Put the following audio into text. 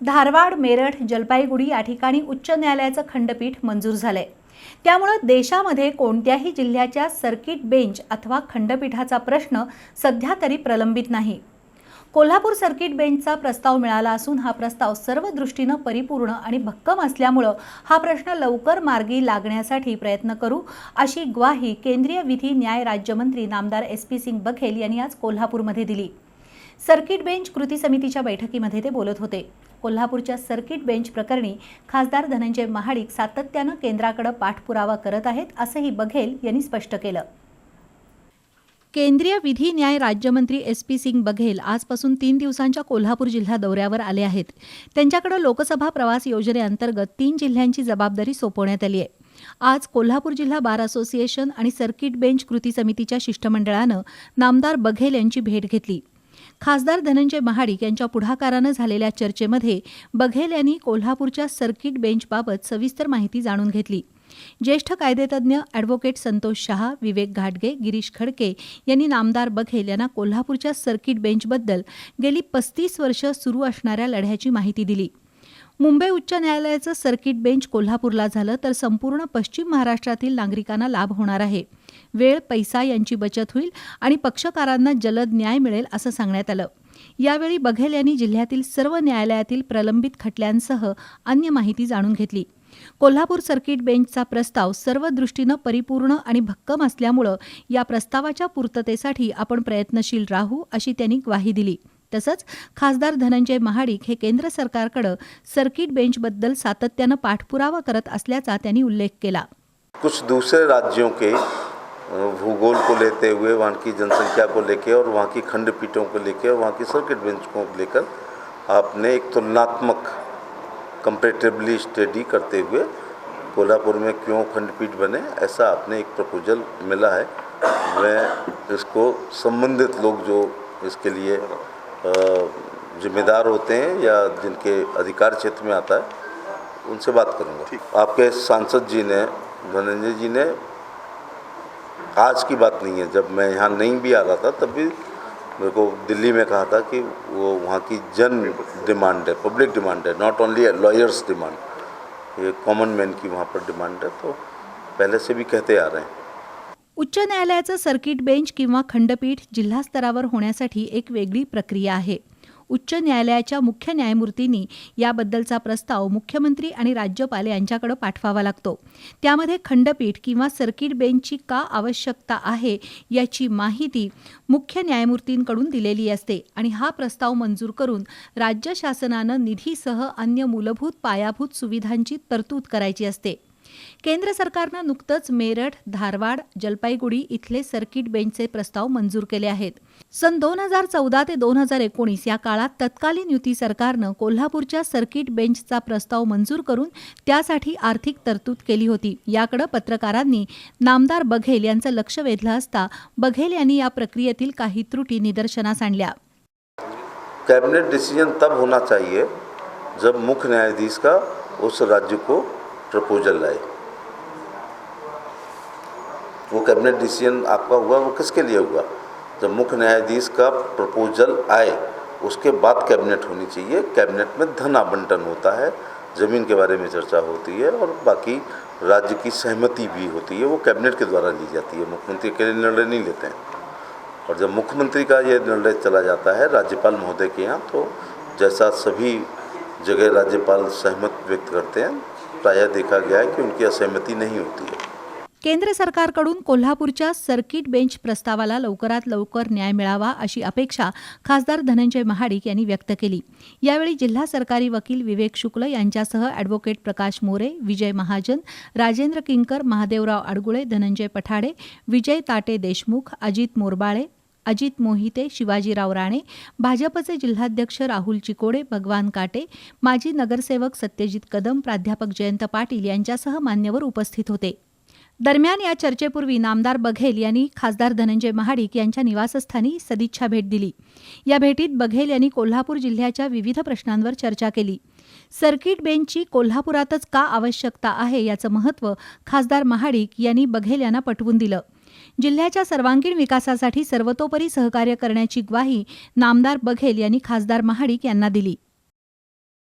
धारवाड, मेरठ, जलपाईगुडी या ठिकाणी उच्च न्यायालयाचं खंडपीठ मंजूर झालंय। त्यामुळे देशामध्ये कोणत्याही जिल्ह्याच्या सर्किट बेंच अथवा खंडपीठाचा प्रश्न सध्या तरी प्रलंबित नाही। कोल्हापूर सर्किट बेंचचा प्रस्ताव मिळाला असून हा प्रस्ताव सर्व दृष्टीने परिपूर्ण आणि भक्कम असल्यामुळे हा प्रश्न लवकर मार्गी लागण्यासाठी प्रयत्न करू अशी ग्वाही केंद्रीय विधी न्याय राज्यमंत्री नामदार SP सिंग बघेल यांनी आज कोल्हापूरमध्ये दिली। सर्किट बेंच कृती समितीच्या बैठकीमध्ये ते बोलत होते। कोल्हापूरच्या सर्किट बेंच प्रकरणी खासदार धनंजय महाडिक सातत्याने केंद्राकडे पाठपुरावा करत आहेत असंही बघेल यांनी स्पष्ट केलं। केंद्रीय विधी न्याय राज्यमंत्री SP सिंग बघेल आजपासून 3 दिवसांच्या कोल्हापूर जिल्हा दौऱ्यावर आले आहेत। त्यांच्याकडे लोकसभा प्रवास योजनेअंतर्गत 3 जिल्ह्यांची जबाबदारी सोपवण्यात आली आहे। आज कोल्हापूर जिल्हा बार असोसिएशन आणि सर्किट बेंच कृती समितीच्या शिष्टमंडळानं नामदार बघेल यांची भेट घेतली। खासदार धनंजय महाडिक यांच्या पुढाकाराने झालेल्या चर्चेमध्ये बघेल यांनी कोल्हापूरच्या सर्किट बेंचबाबत सविस्तर माहिती जाणून घेतली। ज्येष्ठ कायदेतज्ञ ॲडव्होकेट संतोष शहा, विवेक घाटगे, गिरीश खडके यांनी नामदार बघेल यांना कोल्हापूरच्या सर्किट बेंचबद्दल गेली 35 वर्ष सुरू असणाऱ्या लढ्याची माहिती दिली। मुंबई उच्च न्यायालयाचं सर्किट बेंच कोल्हापूरला झालं तर संपूर्ण पश्चिम महाराष्ट्रातील नागरिकांना लाभ होणार आहे। वेळ, पैसा यांची बचत होईल आणि पक्षकारांना जलद न्याय मिळेल असं सांगण्यात आलं। यावेळी बघेल यांनी जिल्ह्यातील सर्व न्यायालयातील प्रलंबित खटल्यांसह अन्य माहिती जाणून घेतली। कोल्हापूर सर्किट बेंचचा प्रस्ताव सर्व दृष्टीने परिपूर्ण आणि भक्कम असल्यामुळे या प्रस्तावाच्या पूर्ततेसाठी आपण प्रयत्नशील राहू अशी त्यांनी ग्वाही दिली। तसंच खासदार धनंजय महाडिक हे केंद्र सरकारकडे सर्किट बेंचबद्दल सातत्याने पाठपुरावा करत असल्याचा त्यांनी उल्लेख केला। कुछ दूसरे राज्यों के भूगोल को लेते हुए, वहाँ की जनसंख्या को लेकर और वहाँ की खंडपीठों को लेकर और वहाँ की सर्किट बेंच को लेकर आपने एक तुलनात्मक कंपैरेटिवली स्टडी करते हुए कोल्हापुर में क्यों खंडपीठ बने, ऐसा आपने एक प्रपोजल मिला है। मैं इसको संबंधित लोग जो इसके लिए जिम्मेदार होते हैं या जिनके अधिकार क्षेत्र में आता है उनसे बात करूंगा। आपके सांसद जी ने, धनंजय जी ने, आज की बात नहीं है, जब मैं यहाँ नहीं भी आ रहा था तब भी मेरे को दिल्ली में कहा था कि वो वहाँ की जन डिमांड है, पब्लिक डिमांड है, नॉट ओनली लॉयर्स डिमांड, ये कॉमन मैन की वहाँ पर डिमांड है, तो पहले से भी कहते आ रहे हैं। उच्च न्यायालयाचं सर्किट बेंच किंवा खंडपीठ जिल्हा स्तरावर होण्यासाठी एक वेगळी प्रक्रिया आहे। उच्च न्यायालयाच्या मुख्य न्यायमूर्तींनी याबद्दलचा प्रस्ताव मुख्यमंत्री आणि राज्यपाल यांच्याकडे पाठवावा लागतो। त्यामध्ये खंडपीठ किंवा सर्किट बेंचची का आवश्यकता आहे याची माहिती मुख्य न्यायमूर्तींकडून दिलेली असते आणि हा प्रस्ताव मंजूर करून राज्य शासनाने निधीसह अन्य मूलभूत पायाभूत सुविधांची तरतूद करायची असते। केंद्र सरकारने नुकतंच मेरठ, धारवाड, जलपाईगुडी इथले सर्किट बेंचचे प्रस्ताव मंजूर केले आहेत। सन 2014 ते 2019 या काळात तत्कालीन युती सरकारनं कोल्हापूरच्या सर्किट बेंचचा प्रस्ताव मंजूर करून त्यासाठी आर्थिक तरतूद केली होती। याकडे पत्रकारांनी नामदार बघेल यांचं लक्ष वेधलं असता बघेल यांनी या प्रक्रियेतील काही त्रुटी निदर्शनास आणल्या। कैबिनेट डिसीजन तब होना चाहिए जब मुख्य न्यायाधीश का उस राज्य को प्रपोजल आए। वो कैबिनेट डिसीजन आपका हुआ, वो किसके लिए हुआ? जब मुख्य न्यायाधीश का प्रपोजल आए उसके बाद कैबिनेट होनी चाहिए। कैबिनेट में धन आवंटन होता है, ज़मीन के बारे में चर्चा होती है और बाकी राज्य की सहमति भी होती है, वो कैबिनेट के द्वारा ली जाती है, मुख्यमंत्री के लिए निर्णय नहीं लेते हैं। और जब मुख्यमंत्री का ये निर्णय चला जाता है राज्यपाल महोदय के यहाँ, तो जैसा सभी जगह राज्यपाल सहमत व्यक्त करते हैं, प्रायः देखा गया है कि उनकी असहमति नहीं होती है। केंद्र सरकारकडून कोल्हापूरच्या सर्किट बेंच प्रस्तावाला लवकरात लवकर न्याय मिळावा अशी अपेक्षा खासदार धनंजय महाडिक यांनी व्यक्त केली। यावेळी जिल्हा सरकारी वकील विवेक शुक्ल यांच्यासह ॲडव्होकेट प्रकाश मोरे, विजय महाजन, राजेंद्र किंकर, महादेवराव अडगुळे, धनंजय पठाडे, विजय ताटे देशमुख, अजित मोरबाळे, अजित मोहिते, शिवाजीराव राणे, भाजपचे जिल्हाध्यक्ष राहुल चिकोडे, भगवान काटे, माजी नगरसेवक सत्यजित कदम, प्राध्यापक जयंत पाटील यांच्यासह मान्यवर उपस्थित होते। दरम्यान या चर्चेपूर्वी नामदार बघेल यांनी खासदार धनंजय महाडिक यांच्या निवासस्थानी सदिच्छा भेट दिली। या भेटीत बघेल यांनी कोल्हापूर जिल्ह्याच्या विविध प्रश्नांवर चर्चा केली। सर्किट बेंचची कोल्हापुरातच का आवश्यकता आहे याचं महत्त्व खासदार महाडिक यांनी बघेल यांना पटवून दिलं। जिल्ह्याच्या सर्वांगीण विकासासाठी सर्वतोपरी सहकार्य करण्याची ग्वाही नामदार बघेल यांनी खासदार महाडिक यांना दिली।